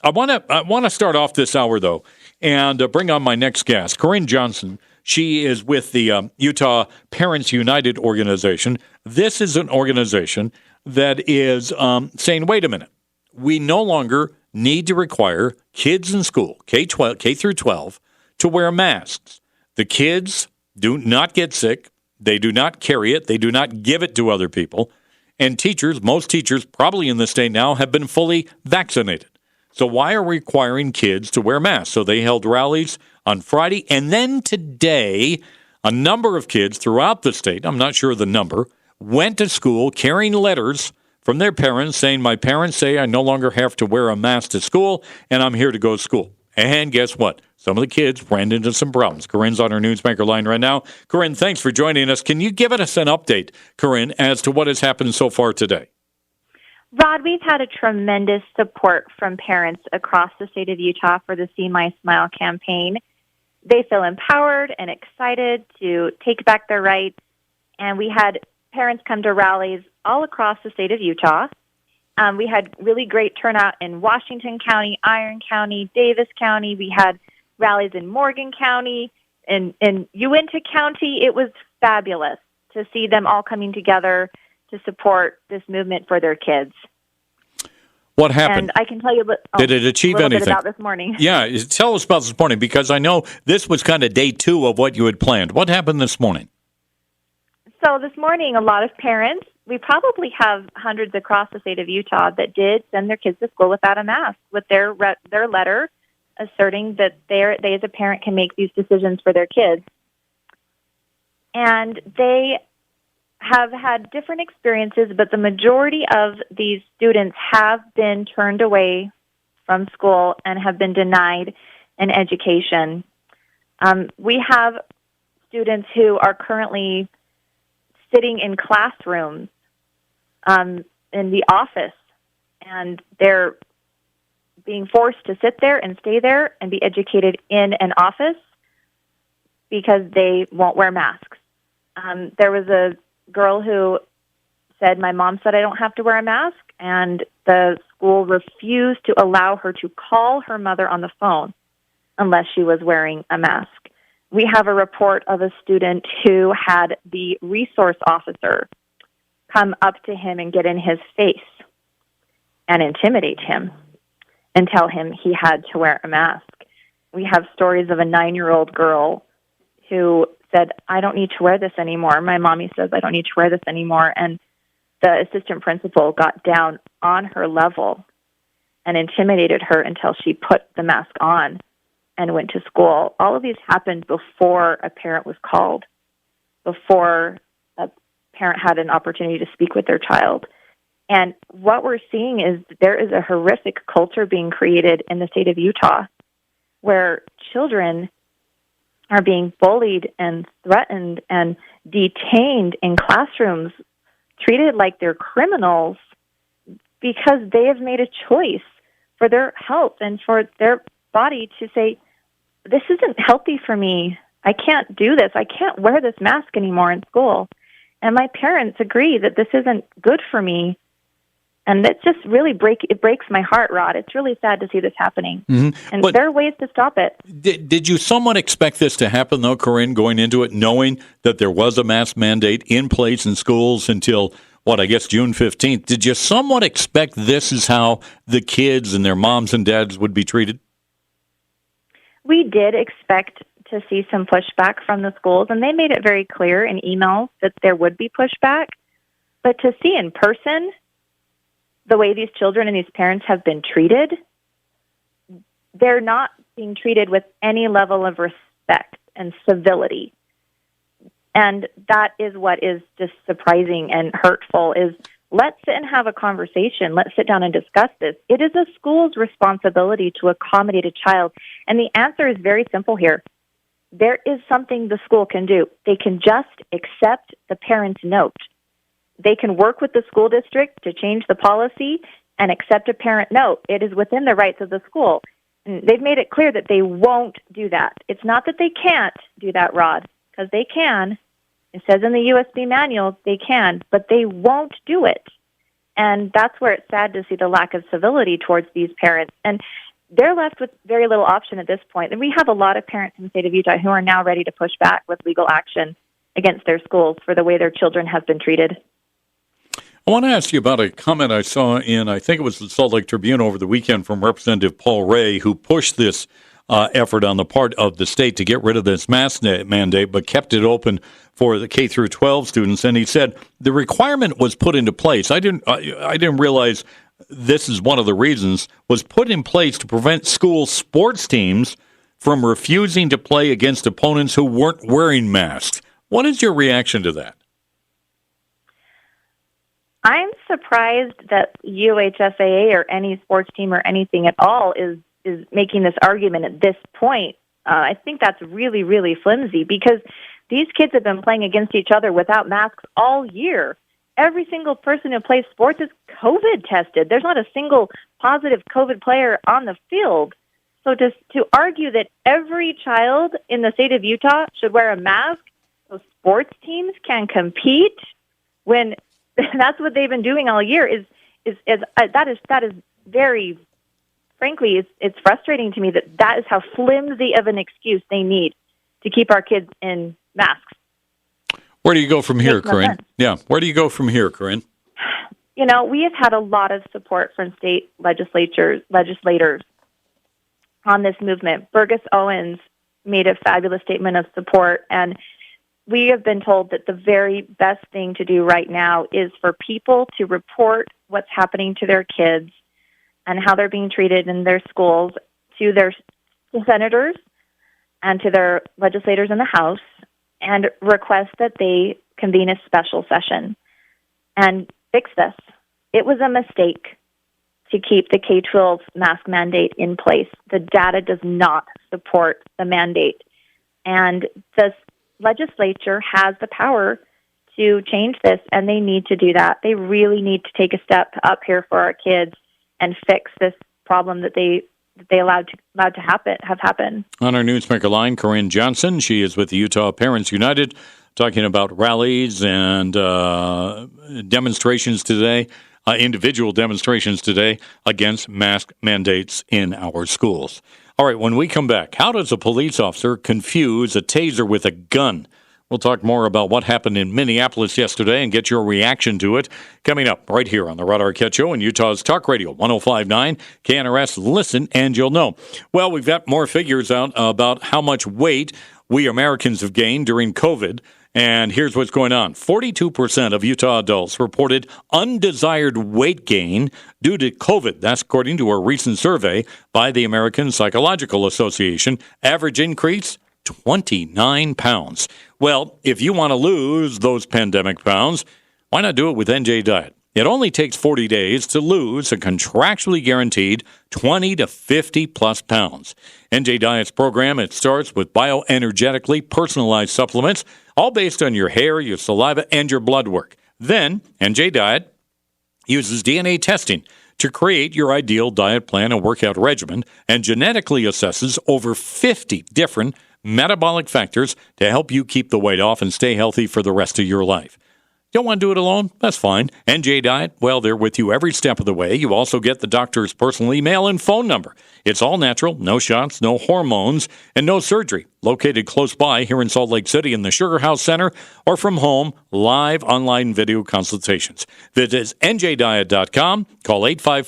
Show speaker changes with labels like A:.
A: I want to start off this hour though, and bring on my next guest, Corinne Johnson. She is with the Utah Parents United organization. This is an organization that is saying, wait a minute, we no longer need to require kids in school, K through 12, to wear masks. The kids do not get sick. They do not carry it. They do not give it to other people. And teachers, most teachers probably in the state now, have been fully vaccinated. So why are we requiring kids to wear masks? So they held rallies on Friday. And then today, a number of kids throughout the state, I'm not sure of the number, went to school carrying letters from their parents saying, my parents say I no longer have to wear a mask to school, and I'm here to go to school. And guess what? Some of the kids ran into some problems. Corinne's on her Newsmaker line right now. Corinne, thanks for joining us. Can you give us an update, Corinne, as to what has happened so far today?
B: Rod, we've had a tremendous support from parents across the state of Utah for the See My Smile campaign. They feel empowered and excited to take back their rights, and we had parents come to rallies all across the state of Utah. We had really great turnout in Washington County, Iron County, Davis County. We had rallies in Morgan County, in Uintah County. It was fabulous to see them all coming together to support this movement for their kids.
A: What happened?
B: And I can tell you
A: Did it achieve
B: a little
A: anything?
B: bit about this morning.
A: Yeah, tell us about this morning, because I know this was kind of day 2 of what you had planned. What happened this morning?
B: So this morning, a lot of parents, we probably have hundreds across the state of Utah that did send their kids to school without a mask, with their letter asserting that they as a parent can make these decisions for their kids. And they have had different experiences, but the majority of these students have been turned away from school and have been denied an education. We have students who are currently sitting in classrooms in the office, and they're being forced to sit there and stay there and be educated in an office because they won't wear masks. There was a girl who said, my mom said I don't have to wear a mask, and the school refused to allow her to call her mother on the phone unless she was wearing a mask. We have a report of a student who had the resource officer come up to him and get in his face and intimidate him and tell him he had to wear a mask. We have stories of a 9-year-old girl who said, I don't need to wear this anymore. My mommy says I don't need to wear this anymore. And the assistant principal got down on her level and intimidated her until she put the mask on and went to school. All of these happened before a parent was called, before a parent had an opportunity to speak with their child. And what we're seeing is there is a horrific culture being created in the state of Utah where children are being bullied and threatened and detained in classrooms, treated like they're criminals because they have made a choice for their health and for their body to say, this isn't healthy for me. I can't do this. I can't wear this mask anymore in school. And my parents agree that this isn't good for me. And it just really breaks my heart, Rod. It's really sad to see this happening. Mm-hmm. And there are ways to stop it.
A: Did you somewhat expect this to happen, though, Corinne, going into it, knowing that there was a mask mandate in place in schools until, I guess June 15th? Did you somewhat expect this is how the kids and their moms and dads would be treated?
B: We did expect to see some pushback from the schools, and they made it very clear in emails that there would be pushback. But to see in person the way these children and these parents have been treated, they're not being treated with any level of respect and civility. And that is what is just surprising and hurtful is let's sit and have a conversation. Let's sit down and discuss this. It is a school's responsibility to accommodate a child. And the answer is very simple here. There is something the school can do. They can just accept the parent's note. They can work with the school district to change the policy and accept a parent note. It is within the rights of the school. And they've made it clear that they won't do that. It's not that they can't do that, Rod, because they can. It says in the USB manual they can, but they won't do it. And that's where it's sad to see the lack of civility towards these parents. And they're left with very little option at this point. And we have a lot of parents in the state of Utah who are now ready to push back with legal action against their schools for the way their children have been treated.
A: I want to ask you about a comment I saw in, I think it was the Salt Lake Tribune over the weekend from Representative Paul Ray, who pushed this effort on the part of the state to get rid of this mask mandate, but kept it open for the K through 12 students. And he said the requirement was put into place. I didn't realize this is one of the reasons, was put in place to prevent school sports teams from refusing to play against opponents who weren't wearing masks. What is your reaction to that?
B: I'm surprised that UHSAA or any sports team or anything at all is making this argument at this point. I think that's really, really flimsy because these kids have been playing against each other without masks all year. Every single person who plays sports is COVID tested. There's not a single positive COVID player on the field. So to argue that every child in the state of Utah should wear a mask so sports teams can compete when that's what they've been doing all year is very, frankly, it's frustrating to me that is how flimsy of an excuse they need to keep our kids in masks.
A: Where do you go from here, Corinne? Yeah, where do you go from here, Corinne?
B: You know, we have had a lot of support from state legislators on this movement. Burgess Owens made a fabulous statement of support, and we have been told that the very best thing to do right now is for people to report what's happening to their kids and how they're being treated in their schools to their senators and to their legislators in the House and request that they convene a special session and fix this. It was a mistake to keep the K-12 mask mandate in place. The data does not support the mandate. And the legislature has the power to change this, and they need to do that. They really need to take a step up here for our kids and fix this problem that they allowed to happen.
A: On our Newsmaker line, Corinne Johnson. She is with the Utah Parents United, talking about rallies and demonstrations today, individual demonstrations today against mask mandates in our schools. All right, when we come back, how does a police officer confuse a taser with a gun? We'll talk more about what happened in Minneapolis yesterday and get your reaction to it coming up right here on the Ron Arquette Show in Utah's Talk Radio 105.9 KNRS. Listen and you'll know. Well, we've got more figures out about how much weight we Americans have gained during COVID. And here's what's going on. 42% of Utah adults reported undesired weight gain due to COVID. That's according to a recent survey by the American Psychological Association. Average increase, 29 pounds. Well, if you want to lose those pandemic pounds, why not do it with NJ Diet? It only takes 40 days to lose a contractually guaranteed 20 to 50 plus pounds. NJ Diet's program, it starts with bioenergetically personalized supplements, all based on your hair, your saliva, and your blood work. Then, NJ Diet uses DNA testing to create your ideal diet plan and workout regimen and genetically assesses over 50 different metabolic factors to help you keep the weight off and stay healthy for the rest of your life. Don't want to do it alone? That's fine. NJ Diet, well, they're with you every step of the way. You also get the doctor's personal email and phone number. It's all natural, no shots, no hormones, and no surgery. Located close by here in Salt Lake City in the Sugar House Center or from home, live online video consultations. Visit njdiet.com, call 855